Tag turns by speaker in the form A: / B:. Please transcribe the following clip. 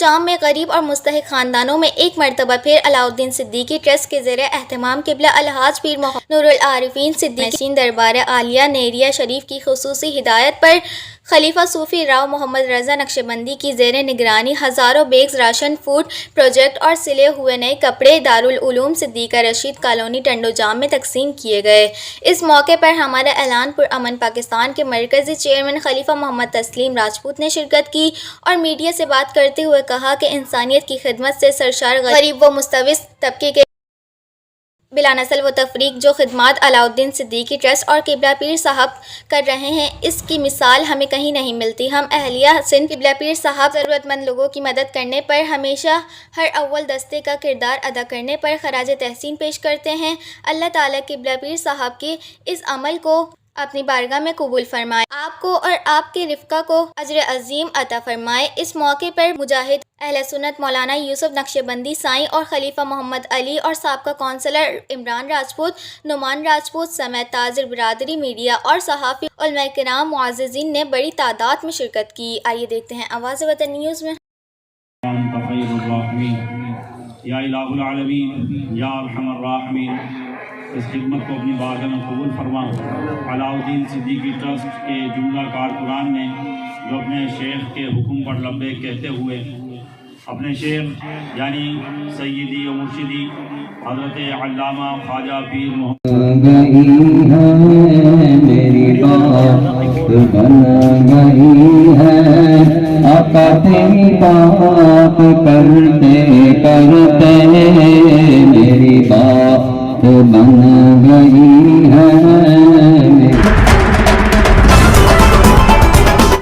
A: ٹنڈوجام میں غریب اور مستحق خاندانوں میں ایک مرتبہ پھر علاؤالدین صدیقی ٹرسٹ کے زیر اہتمام قبلہ الحاج پیر محمد نور العارفین صدیقی دربار عالیہ نیریا شریف کی خصوصی ہدایت پر خلیفہ صوفی راؤ محمد رضا نقشبندی کی زیر نگرانی ہزاروں بیگز راشن فوڈ پروجیکٹ اور سلے ہوئے نئے کپڑے دارالعلوم صدیقہ رشید کالونی ٹنڈوجام میں تقسیم کیے گئے۔ اس موقع پر ہمارا اعلان پرامن پاکستان کے مرکزی چیئرمین خلیفہ محمد تسلیم راجپوت نے شرکت کی اور میڈیا سے بات کرتے ہوئے کہا کہ انسانیت کی خدمت سے سرشار غریب و مستویز طبقے کے بلا نسل و تفریق جو خدمات علاؤالدین صدیقی ٹرسٹ اور قبلہ پیر صاحب کر رہے ہیں، اس کی مثال ہمیں کہیں نہیں ملتی۔ ہم اہلیہ سندھ قبلہ پیر صاحب ضرورت مند لوگوں کی مدد کرنے پر ہمیشہ ہر اول دستے کا کردار ادا کرنے پر خراج تحسین پیش کرتے ہیں۔ اللہ تعالیٰ قبلہ پیر صاحب کے اس عمل کو اپنی بارگاہ میں قبول فرمائے، آپ کو اور آپ کے رفقا کو اجر عظیم عطا فرمائے۔ اس موقع پر مجاہد اہل سنت مولانا یوسف نقشبندی سائیں اور خلیفہ محمد علی اور سابقہ کونسلر عمران راجپوت، نعمان راجپوت سمیت تاجر برادری، میڈیا اور صحافی، علماء کرام، معززین نے بڑی تعداد میں شرکت کی۔ آئیے دیکھتے ہیں آواز وطن نیوز میں۔
B: یا الہ العالمین یا ارحم الراحمین، اس خدمت کو اپنی بارگاہ میں قبول فرما۔ علاؤالدین صدیقی ٹرسٹ کے جملہ کارکنان نے جو اپنے شیخ کے حکم پر لبیک کہتے ہوئے اپنے شیخ یعنی سیدی و مرشدی حضرت علامہ خواجہ پیر محمد
C: میری بات بن گئی ہے، آقا تیری بات کرتے کرتے میری بات بن